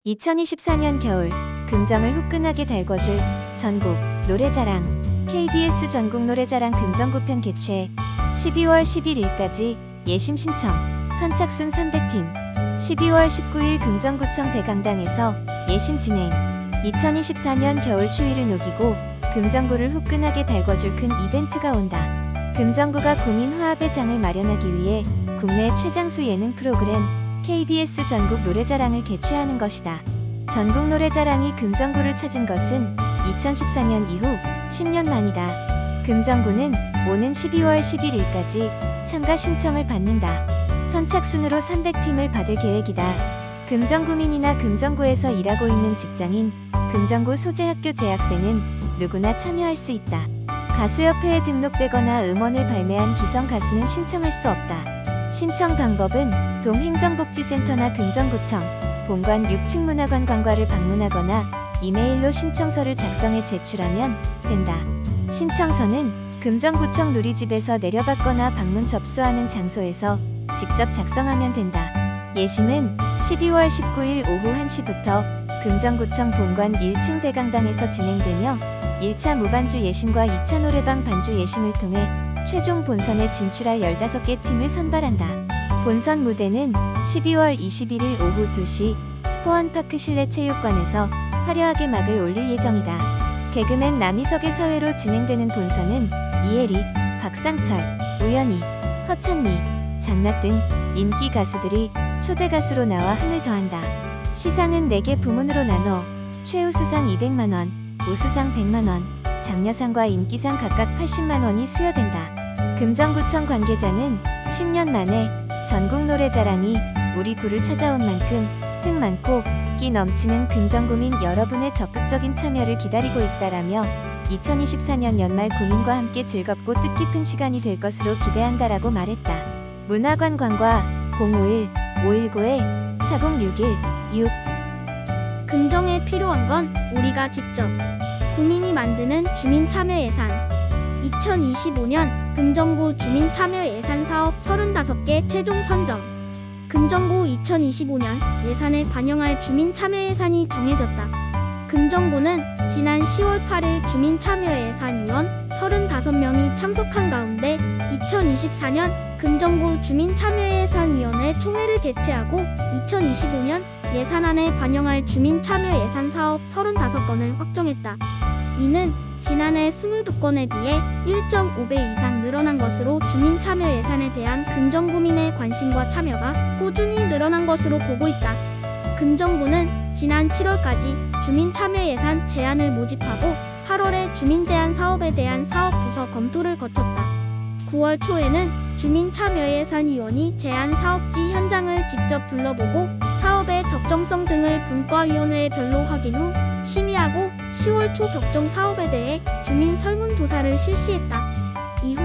2024년 겨울 금정을 후끈하게 달궈줄 전국 노래자랑 KBS 전국 노래자랑 금정구편 개최 12월 11일까지 예심 신청 선착순 300팀 12월 19일 금정구청 대강당에서 예심 진행 2024년 겨울 추위를 녹이고 금정구를 후끈하게 달궈줄 큰 이벤트가 온다. 금정구가 구민 화합의 장을 마련하기 위해 국내 최장수 예능 프로그램 KBS 전국 노래자랑을 개최하는 것이다. 전국 노래자랑이 금정구를 찾은 것은 2014년 이후 10년 만이다. 금정구는 오는 12월 11일까지 참가 신청을 받는다. 선착순으로 300팀을 받을 계획이다. 금정구민이나 금정구에서 일하고 있는 직장인, 금정구 소재 학교 재학생은 누구나 참여할 수 있다. 가수협회에 등록되거나 음원을 발매한 기성 가수는 신청할 수 없다. 신청 방법은 동행정복지센터나 금정구청, 본관 6층 문화관 관과를 방문하거나 이메일로 신청서를 작성해 제출하면 된다. 신청서는 금정구청 누리집에서 내려받거나 방문 접수하는 장소에서 직접 작성하면 된다. 예심은 12월 19일 오후 1시부터 금정구청 본관 1층 대강당에서 진행되며 1차 무반주 예심과 2차 노래방 반주 예심을 통해 최종 본선에 진출할 15개 팀을 선발한다. 본선 무대는 12월 21일 오후 2시 스포원파크 실내체육관에서 화려하게 막을 올릴 예정이다. 개그맨 남희석의 사회로 진행되는 본선은 이혜리, 박상철, 우연희, 허찬미, 장낙 등 인기 가수들이 초대 가수로 나와 흥을 더한다. 시상은 4개 부문으로 나눠 최우수상 200만원, 우수상 100만원, 장려상과 인기상 각각 80만원이 수여된다. 금정구청 관계자는 10년 만에 전국 노래자랑이 우리 구를 찾아온 만큼 흥 많고 끼 넘치는 금정구민 여러분의 적극적인 참여를 기다리고 있다라며 2024년 연말 구민과 함께 즐겁고 뜻깊은 시간이 될 것으로 기대한다라고 말했다. 문화관 관과 051-519-4061-6 금정에 필요한 건 우리가 직접 구민이 만드는 주민참여예산. 2025년 금정구 주민참여예산 사업 35개 최종 선정. 금정구 2025년 예산에 반영할 주민참여예산이 정해졌다. 금정구는 지난 10월 8일 주민참여예산위원 35명이 참석한 가운데 2024년 금정구 주민참여예산위원회 총회를 개최하고 2025년 예산안에 반영할 주민참여예산 사업 35건을 확정했다. 이는 지난해 22건에 비해 1.5배 이상 늘어난 것으로 주민참여예산에 대한 금정구민의 관심과 참여가 꾸준히 늘어난 것으로 보고 있다. 금정구는 지난 7월까지 주민참여예산 제안을 모집하고 8월에 주민제안 사업에 대한 사업부서 검토를 거쳤다. 9월 초에는 주민참여예산위원이 제안 사업지 현장을 직접 둘러보고 사업의 적정성 등을 분과위원회에 별로 확인 후 심의하고 10월 초 적정 사업에 대해 주민 설문조사를 실시했다. 이후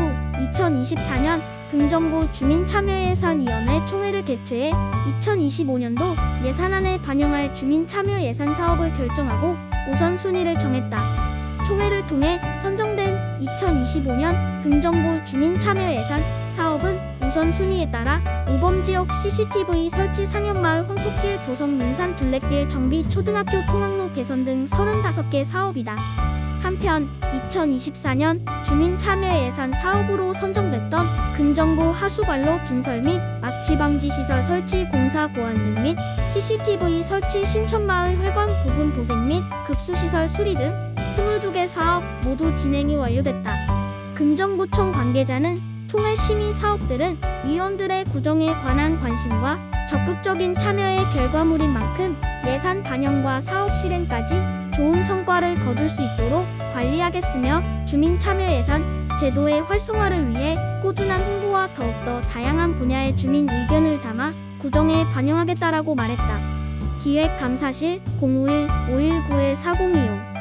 2024년 금정구 주민참여예산위원회 총회를 개최해 2025년도 예산안에 반영할 주민참여예산 사업을 결정하고 우선순위를 정했다. 총회를 통해 선정된 2025년 금정구 주민참여예산 사업은 우선순위에 따라 모범지역 CCTV 설치 상현마을 황토길 도성 눈산 둘레길 정비 초등학교 통학로 개선 등 35개 사업이다. 한편 2024년 주민참여예산 사업으로 선정됐던 금정구 하수관로 준설 및 악취방지 시설 설치 공사 고안 등 및 CCTV 설치 신천마을 회관 부분 도색 및 급수시설 수리 등 22개 사업 모두 진행이 완료됐다. 금정구청 관계자는 총회 심의 사업들은 위원들의 구정에 관한 관심과 적극적인 참여의 결과물인 만큼 예산 반영과 사업 실행까지 좋은 성과를 거둘 수 있도록 관리하겠으며 주민참여예산 제도의 활성화를 위해 꾸준한 홍보와 더욱더 다양한 분야의 주민 의견을 담아 구정에 반영하겠다라고 말했다. 기획감사실 051-519-4025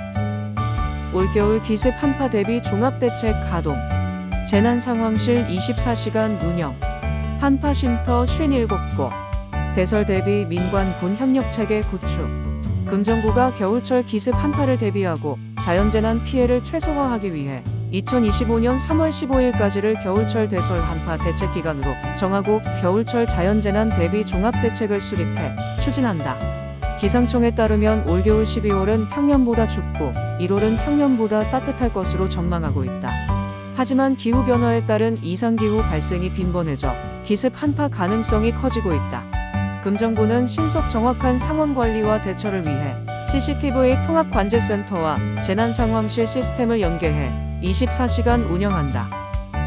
올겨울 기습 한파 대비 종합대책 가동. 재난상황실 24시간 운영. 한파 쉼터 57곳. 대설 대비 민관 군 협력체계 구축. 금정구가 겨울철 기습 한파를 대비하고 자연재난 피해를 최소화하기 위해 2025년 3월 15일까지를 겨울철 대설 한파 대책 기간으로 정하고 겨울철 자연재난 대비 종합대책을 수립해 추진한다. 기상청에 따르면 올겨울 12월은 평년보다 춥고 1월은 평년보다 따뜻할 것으로 전망하고 있다. 하지만 기후변화에 따른 이상기후 발생이 빈번해져 기습 한파 가능성이 커지고 있다. 금정구는 신속 정확한 상황관리와 대처를 위해 CCTV 통합관제센터와 재난상황실 시스템을 연계해 24시간 운영한다.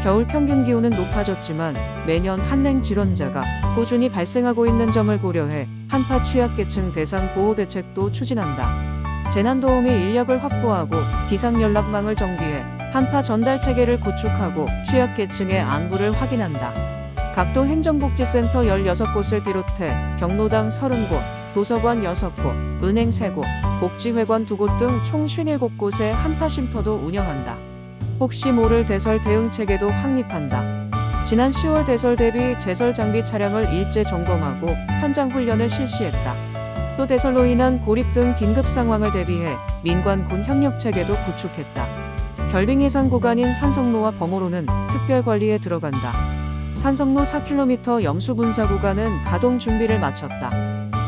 겨울 평균 기온은 높아졌지만 매년 한랭 질환자가 꾸준히 발생하고 있는 점을 고려해 한파 취약계층 대상 보호 대책도 추진한다. 재난도우미 인력을 확보하고 비상연락망을 정비해 한파 전달 체계를 구축하고 취약계층의 안부를 확인한다. 각동 행정복지센터 16곳을 비롯해 경로당 30곳, 도서관 6곳, 은행 3곳, 복지회관 2곳 등 총 57곳의 한파 쉼터도 운영한다. 혹시 모를 대설 대응 체계도 확립한다. 지난 10월 대설 대비 제설 장비 차량을 일제 점검하고 현장 훈련을 실시했다. 또 대설로 인한 고립 등 긴급 상황을 대비해 민관 군 협력 체계도 구축했다. 결빙 예상 구간인 산성로와 범호로는 특별 관리에 들어간다. 산성로 4km 염수 분사 구간은 가동 준비를 마쳤다.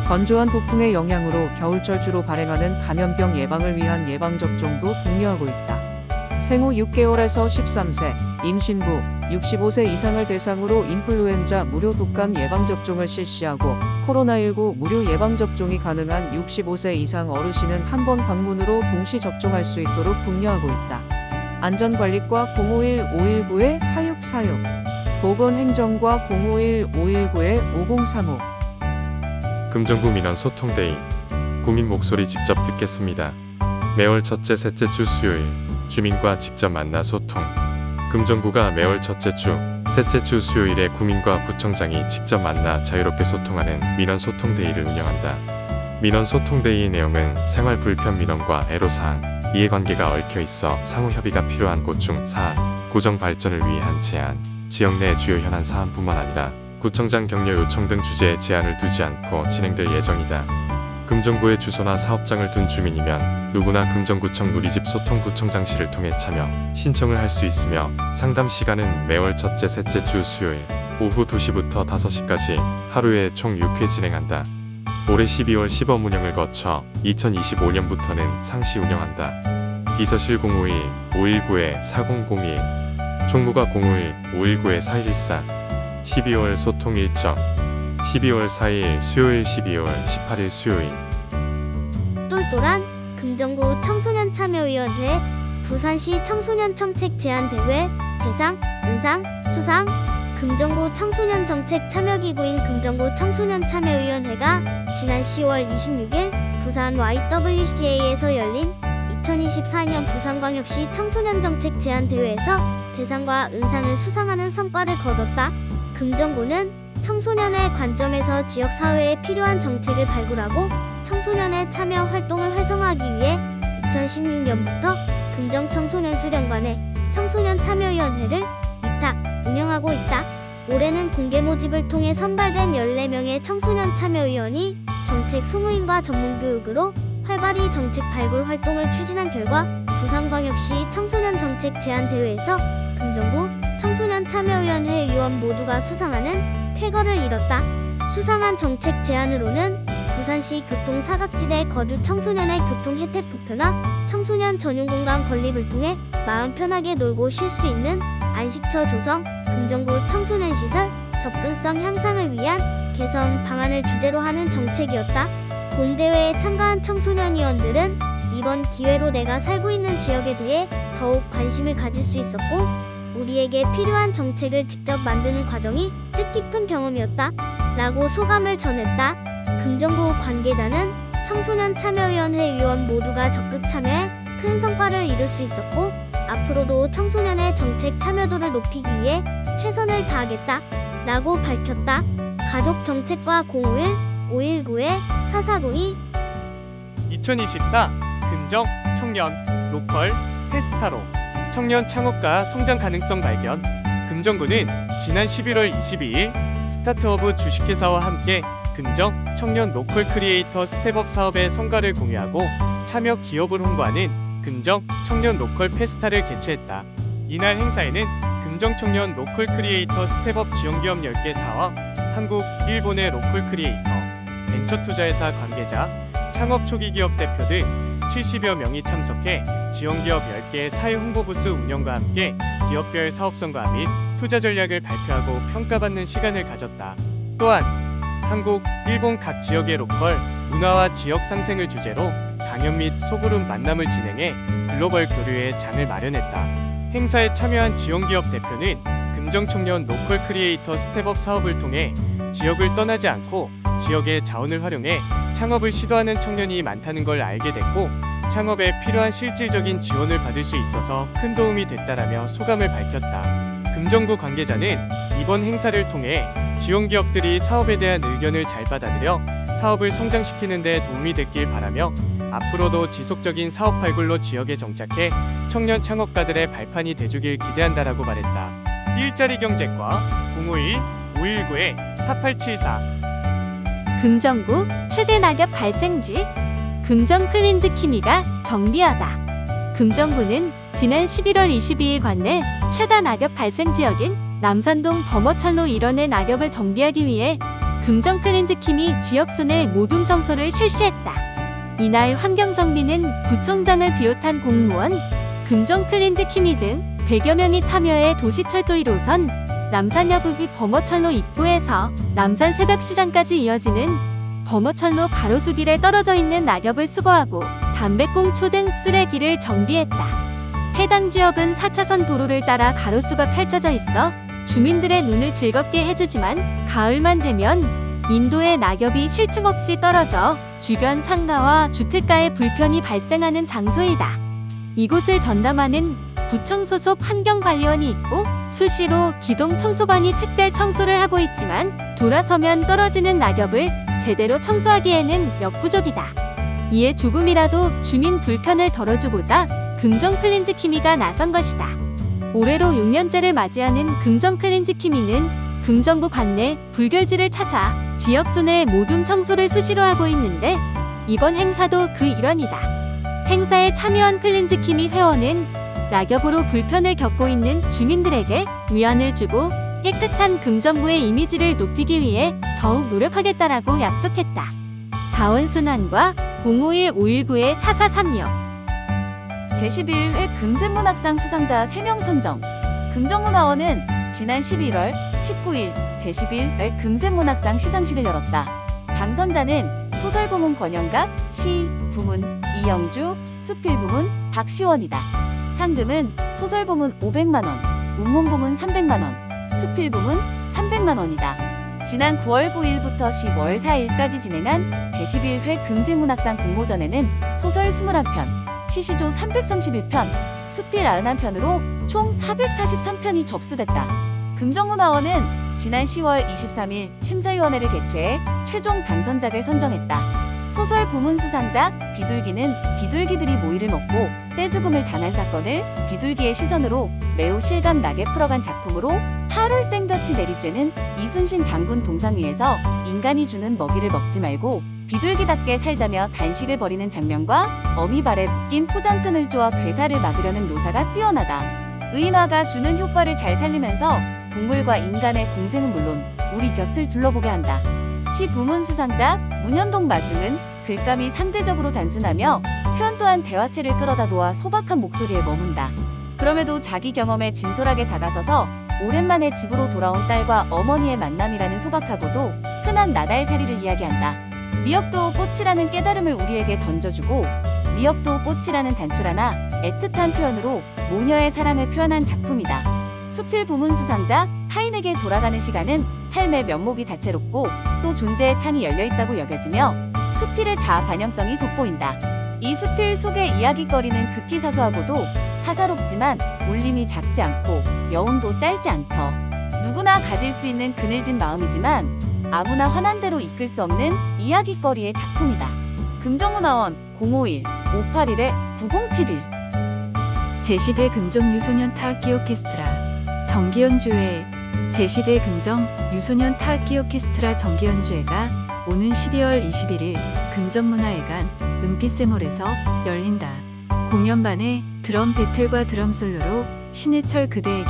건조한 부풍의 영향으로 겨울철 주로 발행하는 감염병 예방을 위한 예방접종도 독려하고 있다. 생후 6개월에서 13세, 임신부, 65세 이상을 대상으로 인플루엔자 무료 독감 예방접종을 실시하고 코로나19 무료 예방접종이 가능한 65세 이상 어르신은 한 번 방문으로 동시 접종할 수 있도록 독려하고 있다. 안전관리과 051-519-4646, 보건행정과 051-519-5035. 금정구 민원 소통데이. 구민 목소리 직접 듣겠습니다. 매월 첫째, 셋째 주 수요일 주민과 직접 만나 소통. 금정구가 매월 첫째 주, 셋째 주 수요일에 구민과 구청장이 직접 만나 자유롭게 소통하는 민원 소통데이를 운영한다. 민원 소통데이의 내용은 생활 불편 민원과 애로사항, 이해관계가 얽혀 있어 상호 협의가 필요한 고충 사안, 구정 발전을 위한 제안, 지역 내 주요 현안 사안뿐만 아니라 구청장 격려 요청 등 주제에 제한을 두지 않고 진행될 예정이다. 금정구에 주소나 사업장을 둔 주민이면 누구나 금정구청 누리집 소통구청장실을 통해 참여, 신청을 할 수 있으며 상담 시간은 매월 첫째, 셋째 주 수요일 오후 2시부터 5시까지 하루에 총 6회 진행한다. 올해 12월 시범 운영을 거쳐 2025년부터는 상시 운영한다. 비서실 051-519-4001, 총무가 051-519-4114. 12월 소통 일정 12월 4일 수요일 12월 18일 수요일. 똘똘한 금정구 청소년 참여위원회, 부산시 청소년 정책 제안대회, 대상, 은상, 수상. 금정구 청소년 정책 참여기구인 금정구 청소년 참여위원회가 지난 10월 26일 부산 YWCA에서 열린 2024년 부산광역시 청소년 정책 제안대회에서 대상과 은상을 수상하는 성과를 거뒀다. 금정구는 청소년의 관점에서 지역사회에 필요한 정책을 발굴하고 청소년의 참여 활동을 활성화하기 위해 2016년부터 금정청소년수련관의 청소년 참여위원회를 위탁 운영하고 있다. 올해는 공개 모집을 통해 선발된 14명의 청소년 참여위원이 정책 소모임과 전문교육으로 활발히 정책 발굴 활동을 추진한 결과 부산광역시 청소년 정책 제안대회에서 금정구 청소년 참여위원회 위원 모두가 수상하는 쾌거를 이뤘다. 수상한 정책 제안으로는 부산시 교통 사각지대 거주 청소년의 교통 혜택 보편화, 청소년 전용 공간 건립을 통해 마음 편하게 놀고 쉴 수 있는 안식처 조성, 금정구 청소년 시설 접근성 향상을 위한 개선 방안을 주제로 하는 정책이었다. 본 대회에 참가한 청소년위원들은 이번 기회로 내가 살고 있는 지역에 대해 더욱 관심을 가질 수 있었고 우리에게 필요한 정책을 직접 만드는 과정이 뜻깊은 경험이었다 라고 소감을 전했다. 금정구 관계자는 청소년 참여위원회 위원 모두가 적극 참여해 큰 성과를 이룰 수 있었고 앞으로도 청소년의 정책 참여도를 높이기 위해 최선을 다하겠다 라고 밝혔다. 가족정책과 051-519-4492. 2024 금정 청년 로컬 페스타로 청년 창업과 성장 가능성 발견. 금정구는 지난 11월 22일 스타트업부 주식회사와 함께 금정 청년 로컬 크리에이터 스텝업 사업의 성과를 공유하고 참여 기업을 홍보하는 금정 청년 로컬 페스타를 개최했다. 이날 행사에는 금정 청년 로컬 크리에이터 스텝업 지원기업 10개 사업, 한국, 일본의 로컬 크리에이터, 벤처투자회사 관계자, 창업 초기 기업 대표 등 70여 명이 참석해 지원기업 10개의 사회 홍보 부스 운영과 함께 기업별 사업성과 및 투자 전략을 발표하고 평가받는 시간을 가졌다. 또한 한국, 일본 각 지역의 로컬 문화와 지역 상생을 주제로 강연 및 소그룹 만남을 진행해 글로벌 교류의 장을 마련했다. 행사에 참여한 지원기업 대표는 금정청년 로컬 크리에이터 스텝업 사업을 통해 지역을 떠나지 않고 지역의 자원을 활용해 창업을 시도하는 청년이 많다는 걸 알게 됐고 창업에 필요한 실질적인 지원을 받을 수 있어서 큰 도움이 됐다라며 소감을 밝혔다. 금정구 관계자는 이번 행사를 통해 지원 기업들이 사업에 대한 의견을 잘 받아들여 사업을 성장시키는 데 도움이 됐길 바라며 앞으로도 지속적인 사업 발굴로 지역에 정착해 청년 창업가들의 발판이 돼주길 기대한다라고 말했다. 일자리 경제과 051-519-4874 금정구 최대 낙엽 발생지 금정 클린즈 키미가 정리하다. 금정구는 지난 11월 22일 관내 최다 낙엽 발생 지역인 남산동 범어철로 일원의 낙엽을 정비하기 위해 금정 클린즈 키미 지역순회 모둠 청소를 실시했다. 이날 환경정비는 구청장을 비롯한 공무원, 금정 클린즈 키미 등 100여 명이 참여해 도시철도 1호선 남산여구 및 범어철로 입구에서 남산 새벽시장까지 이어지는 범어철로 가로수길에 떨어져 있는 낙엽을 수거하고 담배꽁초 등 쓰레기를 정비했다. 해당 지역은 4차선 도로를 따라 가로수가 펼쳐져 있어 주민들의 눈을 즐겁게 해주지만 가을만 되면 인도의 낙엽이 쉴 틈 없이 떨어져 주변 상가와 주택가에 불편이 발생하는 장소이다. 이곳을 전담하는 구청 소속 환경관리원이 있고 수시로 기동 청소반이 특별 청소를 하고 있지만 돌아서면 떨어지는 낙엽을 제대로 청소하기에는 역부족이다. 이에 조금이라도 주민 불편을 덜어주고자 금정 클린즈 키미가 나선 것이다. 올해로 6년째를 맞이하는 금정 클린즈 키미는 금정구 관내 불결지를 찾아 지역 순회 모둠 청소를 수시로 하고 있는데 이번 행사도 그 일환이다. 행사에 참여한 클린즈 키미 회원은 낙엽으로 불편을 겪고 있는 주민들에게 위안을 주고 깨끗한 금정구의 이미지를 높이기 위해 더욱 노력하겠다라고 약속했다. 자원순환과 051-519-4436 제11회 금샘문학상 수상자 3명 선정. 금정문화원은 지난 11월 19일 제11회 금샘문학상 시상식을 열었다. 당선자는 소설부문 권영갑, 시 부문 이영주, 수필 부문 박시원이다. 상금은 소설 부문 500만 원, 운문 부문 300만 원, 수필 부문 300만 원이다. 지난 9월 9일부터 10월 4일까지 진행한 제11회 금생문학상 공모전에는 소설 21편, 시시조 331편, 수필 91편으로 총 443편이 접수됐다. 금정문화원은 지난 10월 23일 심사위원회를 개최해 최종 당선작을 선정했다. 소설 부문 수상작 비둘기는 비둘기들이 모이를 먹고 떼죽음을 당한 사건을 비둘기의 시선으로 매우 실감나게 풀어간 작품으로 8월 땡볕이 내리쬐는 이순신 장군 동상 위에서 인간이 주는 먹이를 먹지 말고 비둘기답게 살자며 단식을 벌이는 장면과 어미발에 묶인 포장끈을 쪼아 괴사를 막으려는 묘사가 뛰어나다. 의인화가 주는 효과를 잘 살리면서 동물과 인간의 공생은 물론 우리 곁을 둘러보게 한다. 시 부문 수상작 문현동 마중은 글감이 상대적으로 단순하며 표현 또한 대화체를 끌어다 놓아 소박한 목소리에 머문다. 그럼에도 자기 경험에 진솔하게 다가서서 오랜만에 집으로 돌아온 딸과 어머니의 만남이라는 소박하고도 흔한 나달살이를 이야기한다. 미역도 꽃이라는 깨달음을 우리에게 던져주고 미역도 꽃이라는 단추라나 애틋한 표현으로 모녀의 사랑을 표현한 작품이다. 수필 부문 수상작 타인에게 돌아가는 시간은 삶의 면목이 다채롭고 또 존재의 창이 열려있다고 여겨지며 수필의 자아 반영성이 돋보인다. 이 수필 속의 이야깃거리는 극히 사소하고도 사사롭지만 울림이 작지 않고 여운도 짧지 않더. 누구나 가질 수 있는 그늘진 마음이지만 아무나 화난 대로 이끌 수 없는 이야깃거리의 작품이다. 금정문화원 051-581-9071 제10회 금정 유소년 타악기 오케스트라 정기연주회 제10회 금정 유소년 타악기 오케스트라 정기연주회가 오는 12월 21일 금정문화회관 은빛샘홀에서 열린다. 공연반의 드럼 배틀과 드럼 솔로로 신해철 그대에게,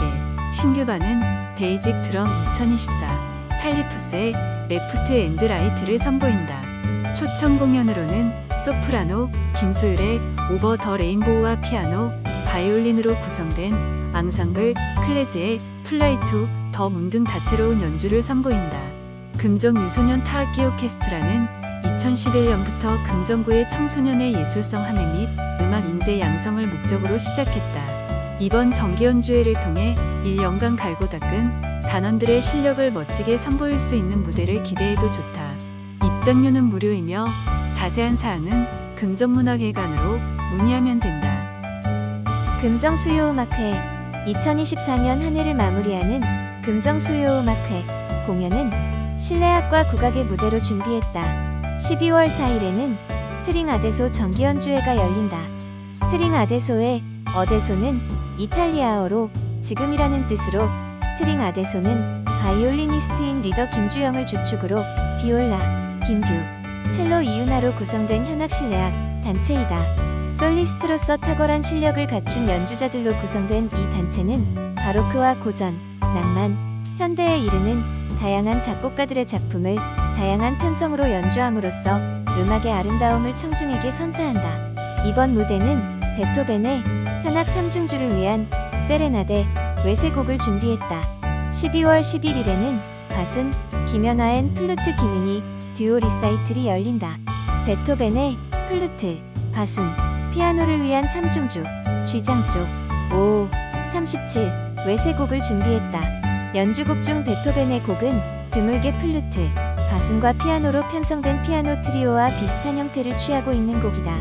신규반은 베이직 드럼 2024 찰리푸스의 레프트 앤드 라이트를 선보인다. 초청 공연으로는 소프라노 김소율의 오버 더 레인보우와 피아노, 바이올린으로 구성된 앙상블 클래즈의 플라이 투 더 문 등 다채로운 연주를 선보인다. 금정 유소년 타악기 오케스트라는 2011년부터 금정구의 청소년의 예술성 함해 및 음악 인재 양성을 목적으로 시작했다. 이번 정기 연주회를 통해 1년간 갈고 닦은 단원들의 실력을 멋지게 선보일 수 있는 무대를 기대해도 좋다. 입장료는 무료이며 자세한 사항은 금정문화회관으로 문의하면 된다. 금정수요음악회 2024년 한 해를 마무리하는 금정수요음악회 공연은 실내악과 국악의 무대로 준비했다. 12월 4일에는 스트링 아데소 정기 연주회가 열린다. 스트링 아데소의 어데소는 이탈리아어로 지금이라는 뜻으로 스트링 아데소는 바이올리니스트인 리더 김주영을 주축으로 비올라, 김규, 첼로 이윤아로 구성된 현악 실내악 단체이다. 솔리스트로서 탁월한 실력을 갖춘 연주자들로 구성된 이 단체는 바로크와 고전, 낭만, 현대에 이르는 다양한 작곡가들의 작품을 다양한 편성으로 연주함으로써 음악의 아름다움을 청중에게 선사한다. 이번 무대는 베토벤의 현악 3중주를 위한 세레나데 외세곡을 준비했다. 12월 11일에는 바순, 김연아 앤 플루트 김은희 듀오 리사이틀이 열린다. 베토벤의 플루트, 바순, 피아노를 위한 3중주, G장조, 5, 37 외세곡을 준비했다. 연주곡 중 베토벤의 곡은 드물게 플루트, 바순과 피아노로 편성된 피아노 트리오와 비슷한 형태를 취하고 있는 곡이다.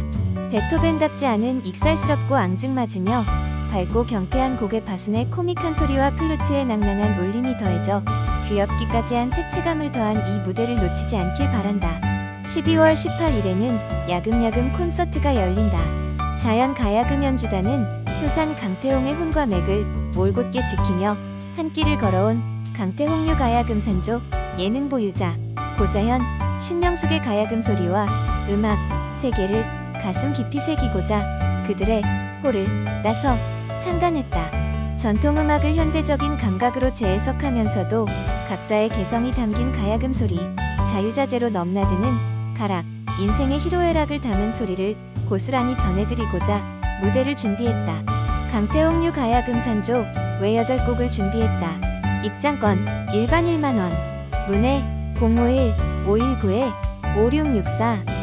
베토벤답지 않은 익살스럽고 앙증맞으며 밝고 경쾌한 곡의 바순의 코믹한 소리와 플루트의 낭낭한 울림이 더해져 귀엽기까지 한 색채감을 더한 이 무대를 놓치지 않길 바란다. 12월 18일에는 야금야금 콘서트가 열린다. 자연 가야금 연주단은 효산 강태홍의 혼과 맥을 올곧게 지키며 한 길을 걸어온 강태홍류 가야금 산조 예능 보유자 고자현, 신명숙의 가야금 소리와 음악 세계를 가슴 깊이 새기고자 그들의 호를 따서 창간했다. 전통음악을 현대적인 감각으로 재해석하면서도 각자의 개성이 담긴 가야금 소리, 자유자재로 넘나드는 가락, 인생의 희로애락을 담은 소리를 고스란히 전해드리고자 무대를 준비했다. 강태홍류 가야금 산조 외 8곡을 준비했다. 입장권 일반 1만원, 문의 051-519-5664.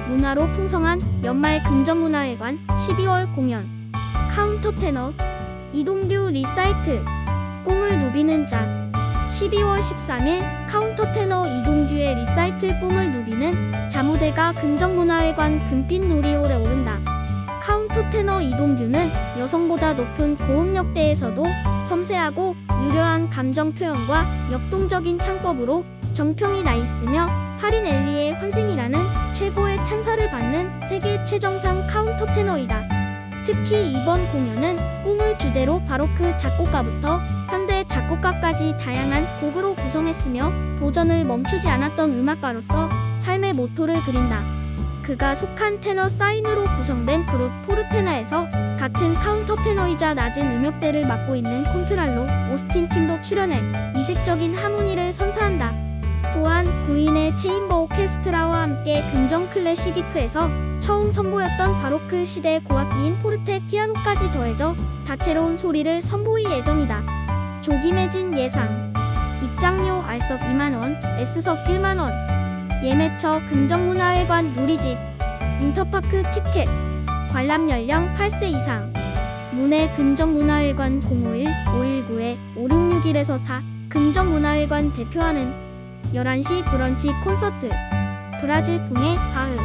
문화로 풍성한 연말 금정문화회관 12월 공연 카운터 테너 이동규 리사이틀 꿈을 누비는 자 12월 13일 카운터 테너 이동규의 리사이틀 꿈을 누비는 자 무대가 금정문화회관 금빛 놀이홀에 오른다. 카운터 테너 이동규는 여성보다 높은 고음역대에서도 섬세하고 유려한 감정 표현과 역동적인 창법으로 정평이 나 있으며 하린 엘리의 환생이라는 최고의 찬사를 받는 세계 최정상 카운터 테너이다. 특히 이번 공연은 꿈을 주제로 바로크 작곡가부터 현대 작곡가까지 다양한 곡으로 구성했으며 도전을 멈추지 않았던 음악가로서 삶의 모토를 그린다. 그가 속한 테너 사인으로 구성된 그룹 포르테나에서 같은 카운터 테너이자 낮은 음역대를 맡고 있는 콘트랄로 오스틴 팀도 출연해 이색적인 하모니를 선사한다. 또한 구인의 체인버 오케스트라와 함께 금정 클래시기크에서 처음 선보였던 바로크 시대 고악기인 포르테 피아노까지 더해져 다채로운 소리를 선보일 예정이다. 조기 매진 예상 입장료 R석 2만원, S석 1만원 예매처 금정문화회관 누리집 인터파크 티켓 관람 연령 8세 이상 문해 금정문화회관 051-519-5661에서 4 금정문화회관 대표하는 11시 브런치 콘서트 브라질풍의 바흐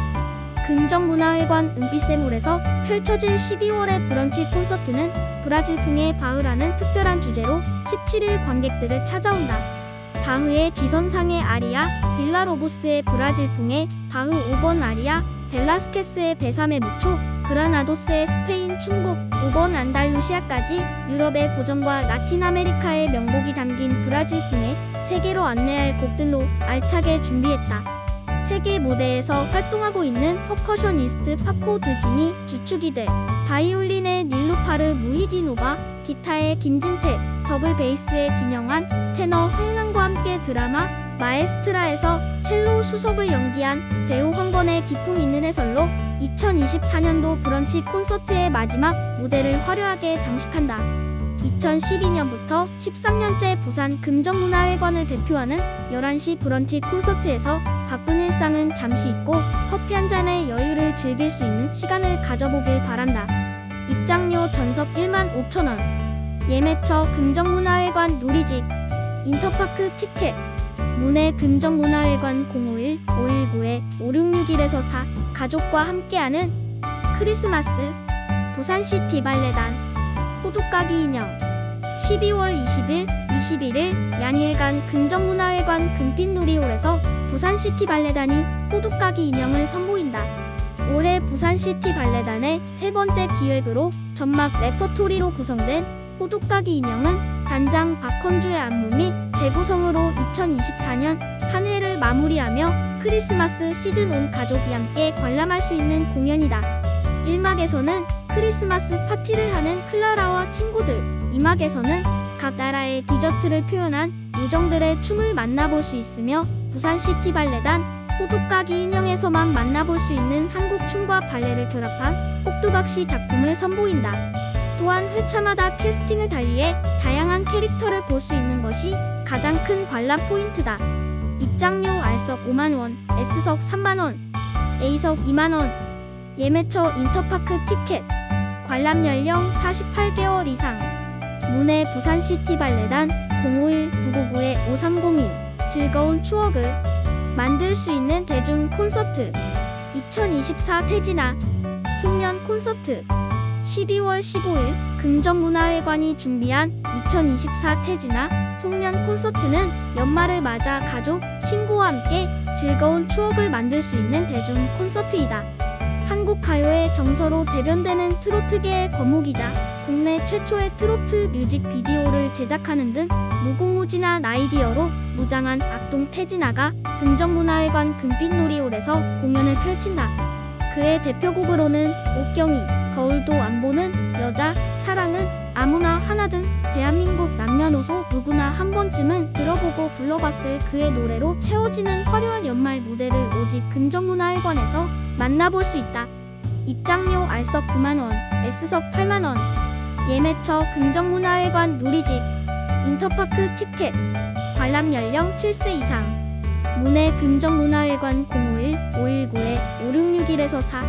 금정문화회관 은빛샘홀에서 펼쳐질 12월의 브런치 콘서트는 브라질풍의 바흐라는 특별한 주제로 17일 관객들을 찾아온다. 바흐의 G선상의 아리아, 빌라로보스의 브라질풍의 바흐 5번 아리아, 벨라스케스의 배3의 무초, 그라나도스의 스페인 충곡, 5번 안달루시아까지 유럽의 고전과 라틴 아메리카의 명곡이 담긴 브라질풍의 세계로 안내할 곡들로 알차게 준비했다. 세계 무대에서 활동하고 있는 퍼커셔니스트 파코 드진이 주축이 돼 바이올린의 닐루파르 무히디노바, 기타의 김진태, 더블 베이스의 진영환, 테너 화영환과 함께 드라마 마에스트라에서 첼로 수석을 연기한 배우 황건의 기품 있는 해설로 2024년도 브런치 콘서트의 마지막 무대를 화려하게 장식한다. 2012년부터 13년째 부산 금정문화회관을 대표하는 11시 브런치 콘서트에서 바쁜 일상은 잠시 잊고 커피 한 잔의 여유를 즐길 수 있는 시간을 가져보길 바란다. 입장료 전석 15,000원. 예매처 금정문화회관 누리집. 인터파크 티켓. 문해 금정문화회관 051-519-5661에서 4. 가족과 함께하는 크리스마스. 부산시티 발레단. 호두까기 인형. 12월 20일, 21일 양일간 금정문화회관 금빛놀이홀에서 부산시티 발레단이 호두까기 인형을 선보인다. 올해 부산시티 발레단의 세 번째 기획으로 전막 레퍼토리로 구성된 호두까기 인형은 단장 박헌주의 안무 및 재구성으로 2024년 한 해를 마무리하며 크리스마스 시즌 온 가족이 함께 관람할 수 있는 공연이다. 1막에서는 크리스마스 파티를 하는 클라라와 친구들, 2막에서는 각 나라의 디저트를 표현한 요정들의 춤을 만나볼 수 있으며 부산시티 발레단 호두까기 인형에서만 만나볼 수 있는 한국 춤과 발레를 결합한 꼭두각시 작품을 선보인다. 또한 회차마다 캐스팅을 달리해 다양한 캐릭터를 볼 수 있는 것이 가장 큰 관람 포인트다. 입장료 R석 5만원, S석 3만원, A석 2만원. 예매처 인터파크 티켓. 관람 연령 48개월 이상. 문해 부산시티 발레단 051-999-5302. 즐거운 추억을 만들 수 있는 대중 콘서트. 2024 태진아 송년 콘서트. 12월 15일 금정문화회관이 준비한 2024 태진아 송년 콘서트는 연말을 맞아 가족, 친구와 함께 즐거운 추억을 만들 수 있는 대중 콘서트이다. 한국 가요의 정서로 대변되는 트로트계의 거목이자 국내 최초의 트로트 뮤직비디오를 제작하는 등 무궁무진한 아이디어로 무장한 악동 태진아가 금정문화회관 금빛놀이홀에서 공연을 펼친다. 그의 대표곡으로는 옥경이, 거울도 안 보는 여자, 사랑은 아무나 하나 등 대한민국 남녀노소 누구나 한 번쯤은 들어보고 불러봤을 그의 노래로 채워지는 화려한 연말 무대를 오직 금정문화회관에서 만나볼 수 있다. 입장료 R석 9만원, S석 8만원. 예매처 금정문화회관 누리집. 인터파크 티켓. 관람 연령 7세 이상. 문해 금정문화회관 051-519-5661에서 4.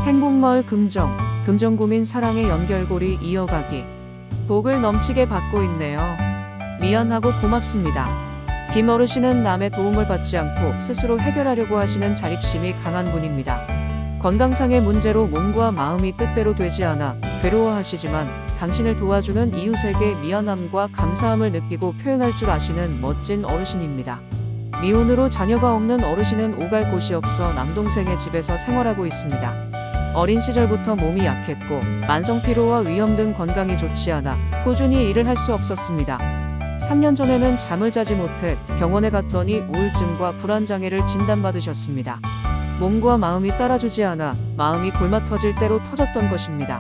행복마을 금정, 금정구민 사랑의 연결고리 이어가기. 복을 넘치게 받고 있네요. 미안하고 고맙습니다. 김 어르신은 남의 도움을 받지 않고 스스로 해결하려고 하시는 자립심이 강한 분입니다. 건강상의 문제로 몸과 마음이 뜻대로 되지 않아 괴로워하시지만 당신을 도와주는 이웃에게 미안함과 감사함을 느끼고 표현할 줄 아시는 멋진 어르신입니다. 미혼으로 자녀가 없는 어르신은 오갈 곳이 없어 남동생의 집에서 생활하고 있습니다. 어린 시절부터 몸이 약했고 만성피로와 위염 등 건강이 좋지 않아 꾸준히 일을 할 수 없었습니다. 3년 전에는 잠을 자지 못해 병원에 갔더니 우울증과 불안장애를 진단받으셨습니다. 몸과 마음이 따라주지 않아 마음이 골마 터질 대로 터졌던 것입니다.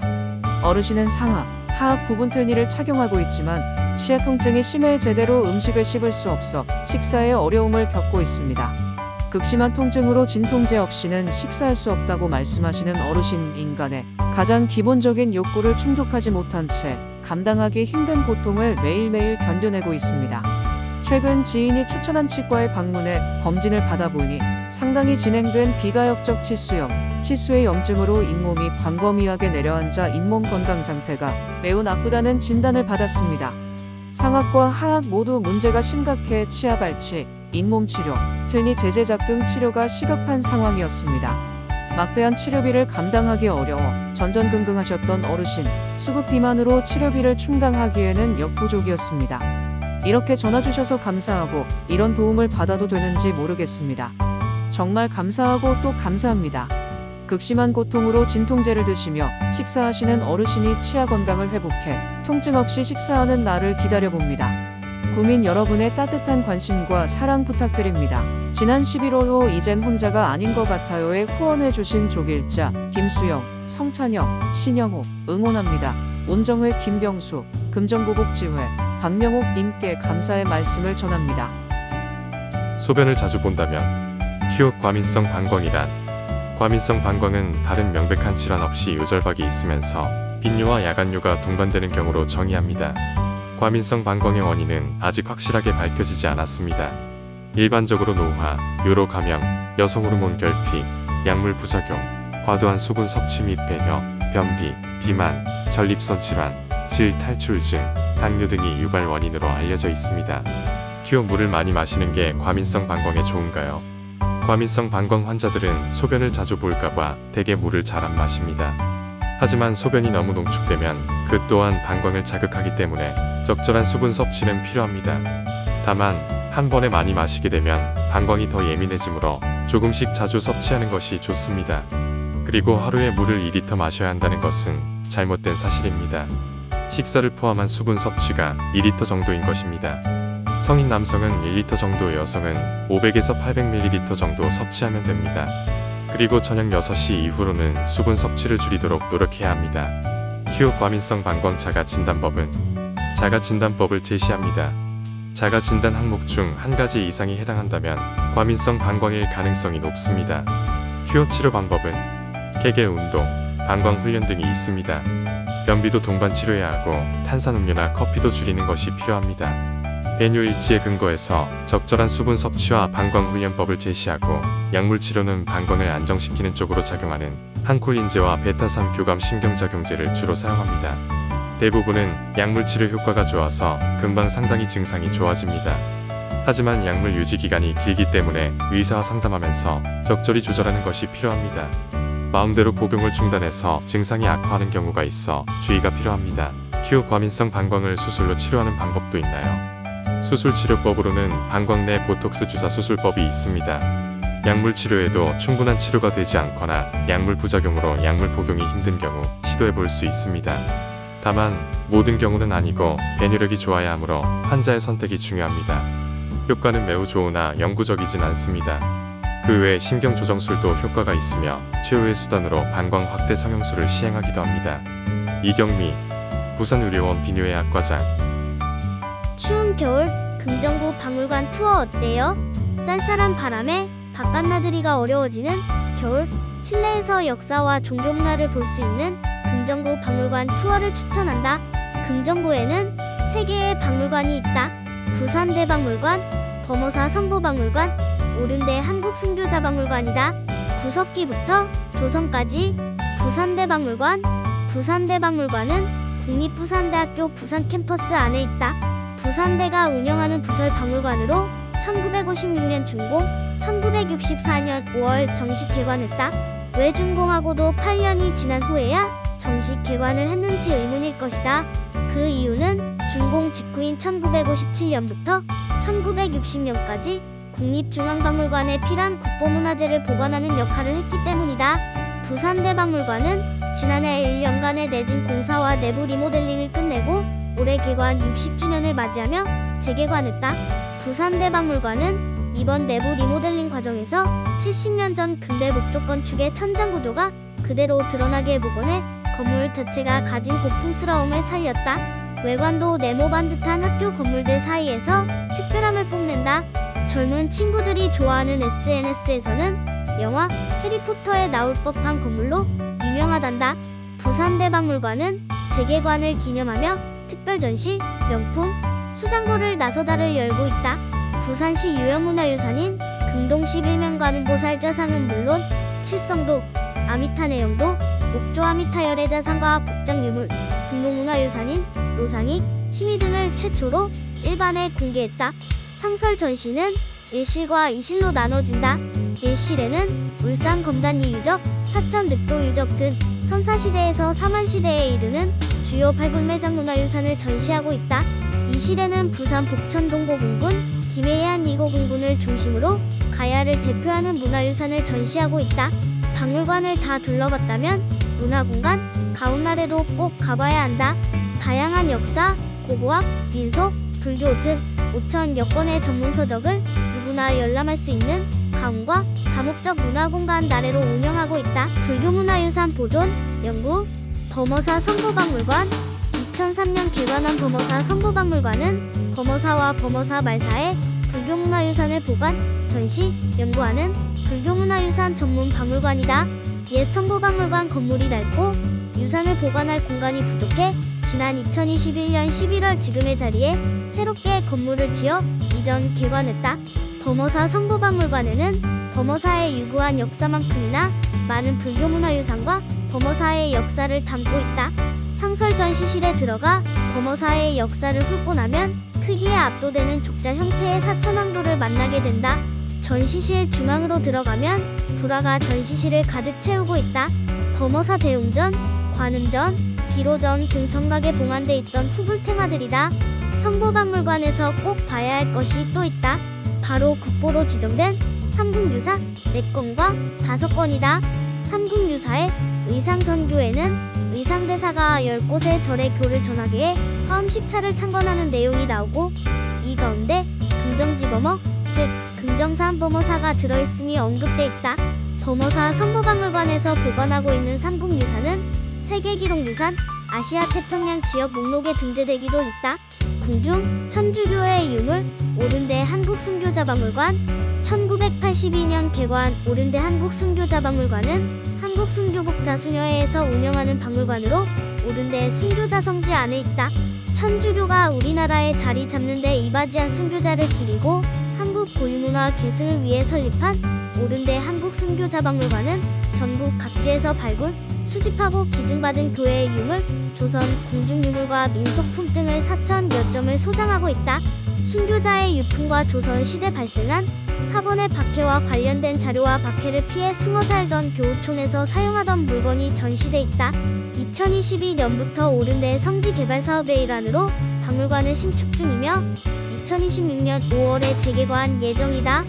어르신은 상하, 하악 부분 틀니를 착용하고 있지만 치아 통증이 심해 제대로 음식을 씹을 수 없어 식사에 어려움을 겪고 있습니다. 극심한 통증으로 진통제 없이는 식사할 수 없다고 말씀하시는 어르신 인간의 가장 기본적인 욕구를 충족하지 못한 채 감당하기 힘든 고통을 매일매일 견뎌내고 있습니다. 최근 지인이 추천한 치과에 방문해 검진을 받아보니 상당히 진행된 비가역적 치수염, 치수의 염증으로 잇몸이 광범위하게 내려앉아 잇몸 건강 상태가 매우 나쁘다는 진단을 받았습니다. 상악과 하악 모두 문제가 심각해 치아 발치, 잇몸 치료, 틀니 재제작 등 치료가 시급한 상황이었습니다. 막대한 치료비를 감당하기 어려워 전전긍긍하셨던 어르신, 수급 비만으로 치료비를 충당하기에는 역부족이었습니다. 이렇게 전화 주셔서 감사하고 이런 도움을 받아도 되는지 모르겠습니다. 정말 감사하고 또 감사합니다. 극심한 고통으로 진통제를 드시며 식사하시는 어르신이 치아 건강을 회복해 통증 없이 식사하는 날을 기다려봅니다. 구민 여러분의 따뜻한 관심과 사랑 부탁드립니다. 지난 11월로 이젠 혼자가 아닌 것 같아요에 후원해주신 조길자, 김수영, 성찬영, 신영호 응원합니다. 온정회 김병수, 금정구복지회 박명옥 님께 감사의 말씀을 전합니다. 소변을 자주 본다면 키읔 과민성 방광이란 과민성 방광은 다른 명백한 질환 없이 요절박이 있으면서 빈뇨와 야간뇨가 동반되는 경우로 정의합니다. 과민성 방광의 원인은 아직 확실하게 밝혀지지 않았습니다. 일반적으로 노화, 요로 감염, 여성 호르몬 결핍, 약물 부작용, 과도한 수분 섭취 및 배뇨, 변비, 비만, 전립선 질환, 질 탈출증, 당뇨 등이 유발 원인으로 알려져 있습니다. 키읔 물을 많이 마시는 게 과민성 방광에 좋은가요? 과민성 방광 환자들은 소변을 자주 볼까봐 대개 물을 잘 안 마십니다. 하지만 소변이 너무 농축되면 그 또한 방광을 자극하기 때문에 적절한 수분 섭취는 필요합니다. 다만 한 번에 많이 마시게 되면 방광이 더 예민해지므로 조금씩 자주 섭취하는 것이 좋습니다. 그리고 하루에 물을 2리터 마셔야 한다는 것은 잘못된 사실입니다. 식사를 포함한 수분 섭취가 2리터 정도인 것입니다. 성인 남성은 1리터 정도, 여성은 500에서 800ml 정도 섭취하면 됩니다. 그리고 저녁 6시 이후로는 수분 섭취를 줄이도록 노력해야 합니다. 키읔 과민성 방광 자가 진단법은 자가 진단법을 제시합니다. 자가 진단 항목 중 한 가지 이상이 해당한다면 과민성 방광일 가능성이 높습니다. 키읔 치료 방법은 케겔 운동, 방광 훈련 등이 있습니다. 변비도 동반 치료해야 하고 탄산음료나 커피도 줄이는 것이 필요합니다. 배뇨 일치에 근거해서 적절한 수분 섭취와 방광 훈련법을 제시하고 약물 치료는 방광을 안정시키는 쪽으로 작용하는 항콜린제와 베타3 교감 신경작용제를 주로 사용합니다. 대부분은 약물 치료 효과가 좋아서 금방 상당히 증상이 좋아집니다. 하지만 약물 유지 기간이 길기 때문에 의사와 상담하면서 적절히 조절하는 것이 필요합니다. 마음대로 복용을 중단해서 증상이 악화하는 경우가 있어 주의가 필요합니다. 키읔 과민성 방광을 수술로 치료하는 방법도 있나요? 수술 치료법으로는 방광 내 보톡스 주사 수술법이 있습니다. 약물 치료에도 충분한 치료가 되지 않거나 약물 부작용으로 약물 복용이 힘든 경우 시도해 볼 수 있습니다. 다만 모든 경우는 아니고 배뇨력이 좋아야 하므로 환자의 선택이 중요합니다. 효과는 매우 좋으나 영구적이진 않습니다. 그 외 신경조정술도 효과가 있으며 최후의 수단으로 방광 확대 성형술을 시행하기도 합니다. 이경미, 부산의료원 비뇨의학과장. 추운 겨울 금정구 박물관 투어 어때요? 쌀쌀한 바람에 바깥 나들이가 어려워지는 겨울 실내에서 역사와 종교 문화를 볼 수 있는 금정구 박물관 투어를 추천한다. 금정구에는 3개의 박물관이 있다. 부산대박물관, 범어사 성보박물관, 오른대 한국순교자박물관이다. 구석기부터 조선까지 부산대박물관. 부산대박물관은 국립부산대학교 부산 캠퍼스 안에 있다. 부산대가 운영하는 부설박물관으로 1956년 준공, 1964년 5월 정식 개관했다. 왜 준공하고도 8년이 지난 후에야 정식 개관을 했는지 의문일 것이다. 그 이유는 준공 직후인 1957년부터 1960년까지 국립중앙박물관에 필요한 국보문화재를 보관하는 역할을 했기 때문이다. 부산대박물관은 지난해 1년간의 내진 공사와 내부 리모델링을 끝내고 올해 개관 60주년을 맞이하며 재개관했다. 부산대박물관은 이번 내부 리모델링 과정에서 70년 전 근대 목조 건축의 천장 구조가 그대로 드러나게 복원해 건물 자체가 가진 고풍스러움을 살렸다. 외관도 네모반 듯한 학교 건물들 사이에서 특별함을 뽐낸다. 젊은 친구들이 좋아하는 SNS에서는 영화 해리포터에 나올 법한 건물로 유명하단다. 부산대박물관은 재개관을 기념하며 특별 전시, 명품, 수장고를 나서다를 열고 있다. 부산시 유형문화유산인 금동시 빌면관은 보살자상은 물론 칠성도, 아미타 내영도, 목조 아미타 열애자상과 복장유물, 등록문화유산인 노상익, 심의 등을 최초로 일반에 공개했다. 상설 전시는 1실과 2실로 나눠진다. 1실에는 울산 검단리 유적, 사천 늑도 유적 등 선사시대에서 삼한시대에 이르는 주요 발굴매장 문화유산을 전시하고 있다. 2실에는 부산 복천동고궁군, 김해안 이고궁군을 중심으로 가야를 대표하는 문화유산을 전시하고 있다. 박물관을 다 둘러봤다면 문화공간 가운날에도 꼭 가봐야 한다. 다양한 역사, 고고학, 민속, 불교 등 5천 여건의 전문서적을 누구나 열람할 수 있는 가운과 다목적 문화공간 나래로 운영하고 있다. 불교문화유산 보존, 연구, 범어사 성보박물관. 2003년 개관한 범어사 성보박물관은 범어사와 범어사 말사의 불교문화유산을 보관, 전시, 연구하는 불교문화유산 전문 박물관이다. 옛 성보박물관 건물이 낡고 유산을 보관할 공간이 부족해 지난 2021년 11월 지금의 자리에 새롭게 건물을 지어 이전 개관했다. 범어사 성보박물관에는 범어사의 유구한 역사만큼이나 많은 불교문화유산과 범어사의 역사를 담고 있다. 상설 전시실에 들어가 범어사의 역사를 훑고 나면 크기에 압도되는 족자 형태의 사천왕도를 만나게 된다. 전시실 중앙으로 들어가면 불화가 전시실을 가득 채우고 있다. 범어사 대웅전, 관음전, 비로전 등 정각에 봉안돼 있던 후불 테마들이다. 성보박물관에서 꼭 봐야 할 것이 또 있다. 바로 국보로 지정된 삼국유사 4건과 5건이다. 삼국유사의 의상전교에는 의상대사가 10곳의 절에 교를 전하게 해 화엄식차를 창건하는 내용이 나오고 이 가운데 금정지범어, 즉 금정산 범어사가 들어있음이 언급돼 있다. 범어사 성보박물관에서 보관하고 있는 삼국유사는 세계기록유산 아시아 태평양 지역 목록에 등재되기도 있다. 궁중 천주교의 유물 오른대 한국순교자박물관 1982년 개관 오른대 한국순교자박물관은 한국순교복자수녀회에서 운영하는 박물관으로 오른대 순교자 성지 안에 있다. 천주교가 우리나라에 자리 잡는 데 이바지한 순교자를 기리고 한국 고유문화 계승을 위해 설립한 오른대 한국순교자박물관은 전국 각지에서 발굴, 수집하고 기증받은 교회의 유물, 조선 궁중유물과 민속품 등을 4,000여 점을 소장하고 있다. 순교자의 유품과 조선 시대 발생한 사본의 박해와 관련된 자료와 박해를 피해 숨어 살던 교우촌에서 사용하던 물건이 전시돼 있다. 2022년부터 오른대 성지 개발 사업의 일환으로 박물관을 신축 중이며 2026년 5월에 재개관 예정이다.